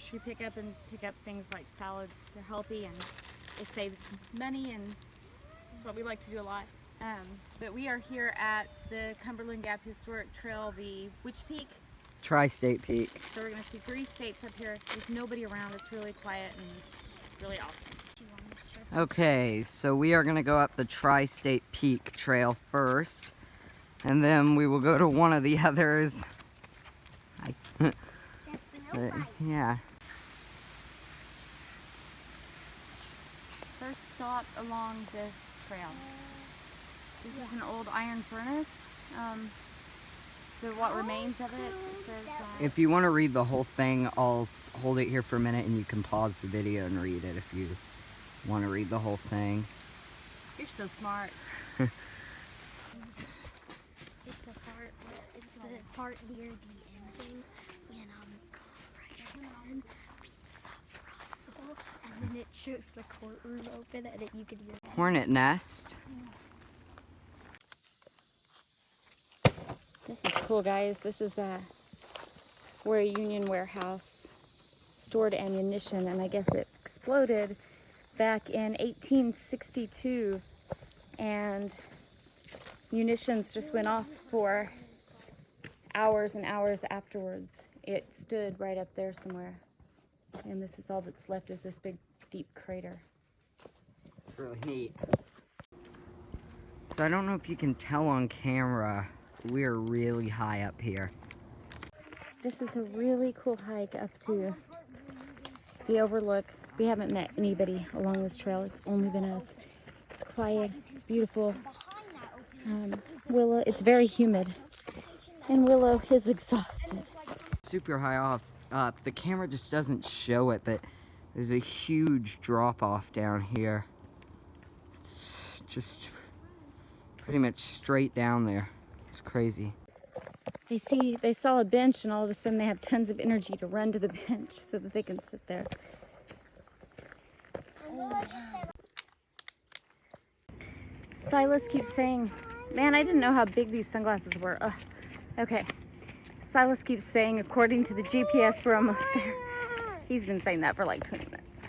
grocery pickup and pick up things like salads. They're healthy and it saves money, and it's what we like to do a lot. But we are here at the Cumberland Gap Historic Trail, the which peak? Tri-State Peak. So we're going to see 3 states up here. There's nobody around. It's really quiet and really awesome. Okay, so we are going to go up the Tri-State Peak Trail first, and then we will go to one of the others. Yeah. First stop along this trail. This is an old iron furnace. What remains of it says... If you want to read the whole thing, I'll hold it here for a minute and you can pause the video and read it if you want to read the whole thing. You're so smart. It's the part near the ending when Jackson beats up Russell, and then it shows the courtroom open and you can hear Hornet nest. This is cool, guys. This is where a Union warehouse stored ammunition, and I guess it exploded back in 1862, and munitions just went off for hours and hours afterwards. It stood right up there somewhere, and this is all that's left is this big deep crater. It's really neat. So I don't know if you can tell on camera, we're really high up here. This is a really cool hike up to the overlook. We haven't met anybody along this trail. It's only been us. It's quiet. It's beautiful. Willow, it's very humid. And Willow is exhausted. Super high up. The camera just doesn't show it, but there's a huge drop off down here. It's just pretty much straight down there. It's crazy. They saw a bench, and all of a sudden they have tons of energy to run to the bench so that they can sit there. Silas keeps saying, man, I didn't know how big these sunglasses were. Ugh. Okay. Silas keeps saying, according to the GPS, we're almost there. He's been saying that for like 20 minutes.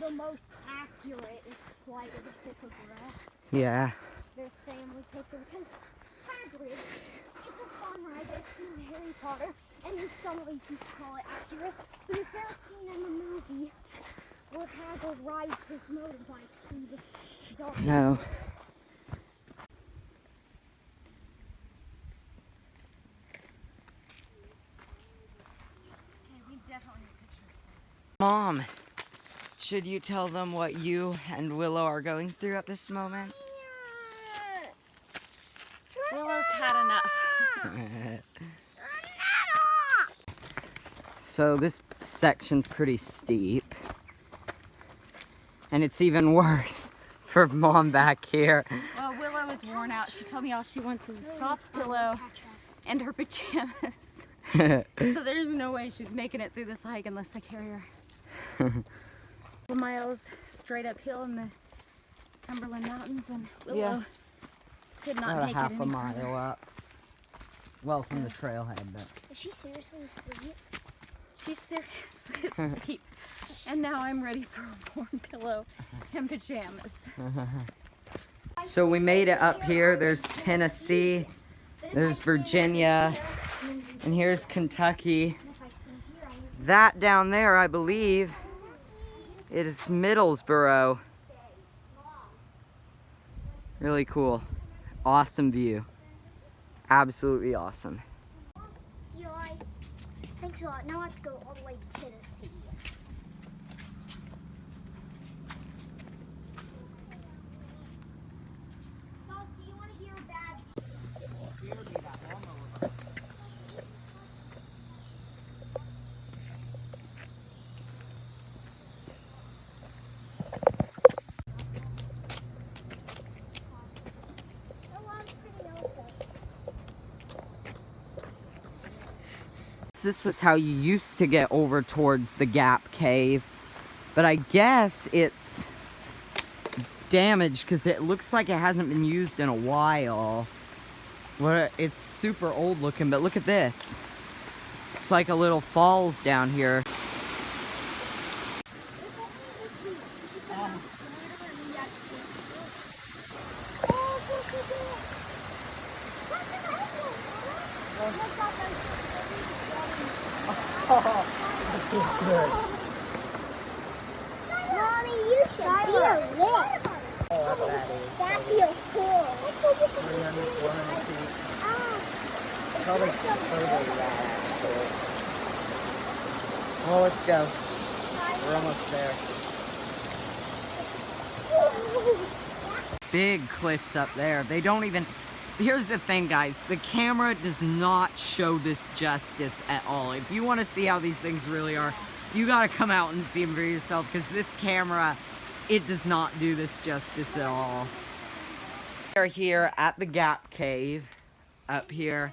the most accurate is Flight of the Hippogriff. Yeah. Their family person, because Hagrid's, it's a fun ride, it's in Harry Potter, and in some ways you call it accurate, but is there a scene in the movie where Hagrid rides his motorbike through the dark? No. Mom, should you tell them what you and Willow are going through at this moment? Willow's had enough. So this section's pretty steep. And it's even worse for Mom back here. Well, Willow is worn out. She told me all she wants is a soft pillow and her pajamas. So there's no way she's making it through this hike unless I carry her. 4 miles straight uphill in the Cumberland Mountains, and Willow could not About make a half it a any mile further. up. Well, from the trailhead, but. Is she seriously asleep? She's seriously asleep. And now I'm ready for a warm pillow and pajamas. So we made it up here. There's Tennessee, there's Virginia, and here's Kentucky. That down there, I believe, is Middlesboro. Really cool. Awesome view. Absolutely awesome. Eli, thanks a lot. Now I have to go all the way to Tennessee. Sauce, do you want to hear a bad... This was how you used to get over towards the Gap Cave, but I guess it's damaged because it looks like it hasn't been used in a while. Well, it's super old looking, but look at this. It's like a little falls down here. Mommy, you should be a lift. That feels cool. Probably further that. Well, let's go. We're almost there. Big cliffs up there. They don't even... Here's the thing, guys. The camera does not show this justice at all. If you want to see how these things really are, you got to come out and see them for yourself, because this camera, it does not do this justice at all. We're here at the Gap Cave up here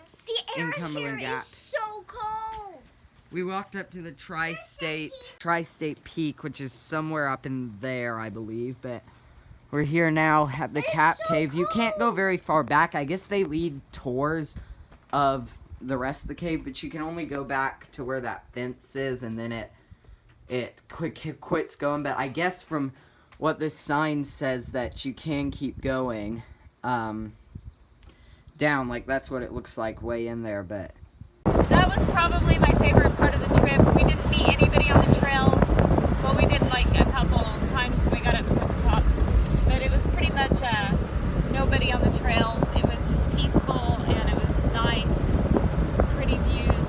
in Cumberland Gap. Is so cold. We walked up to the Tri-State Peak, which is somewhere up in there, I believe, but we're here now at the Gap Cave. You can't go very far back. I guess they lead tours of the rest of the cave, but you can only go back to where that fence is, and then it quits going. But I guess from what this sign says that you can keep going down, like that's what it looks like way in there. But That was probably my favorite part of the trip. We didn't meet anybody on the trails. Well, we did like a couple times when we got up to the top. But it was pretty much nobody on the trails. It was just peaceful and it was nice, pretty views.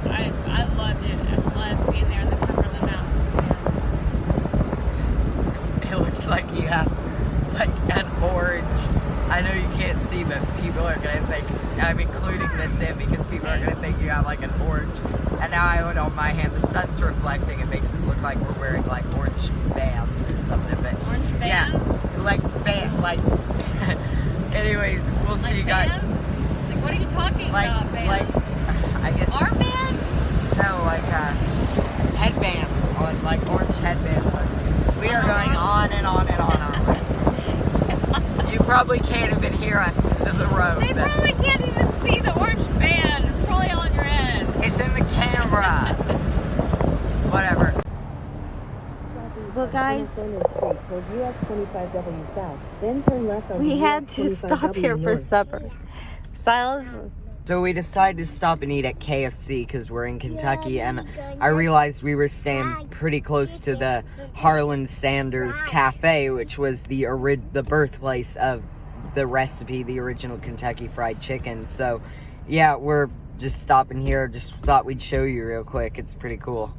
I loved it. I loved being there in the Cumberland Mountains. it looks like you have like an orange. I know you can't see, but people are gonna think, I'm including this in because people are gonna think you have like an orange. And now I have it on my hand. The sun's reflecting. It makes it look like we're wearing like orange bands or something. But Orange bands? yeah, like band, like. Anyways, we'll see you guys. Bands? Like what are you talking about? Bands? Like, I guess. Armbands? No, like headbands on, like orange headbands. We are going on and on and on. You probably can't even hear us because of the road. They probably can't even see the orange band. It's probably on your head. It's in the camera. Whatever. Well, guys, we had to stop here for supper. Silas, So we decided to stop and eat at KFC because we're in Kentucky, and I realized we were staying pretty close to the Harlan Sanders Cafe, which was the birthplace of the recipe, the original Kentucky Fried Chicken. So yeah, we're just stopping here. Just thought we'd show you real quick. It's pretty cool.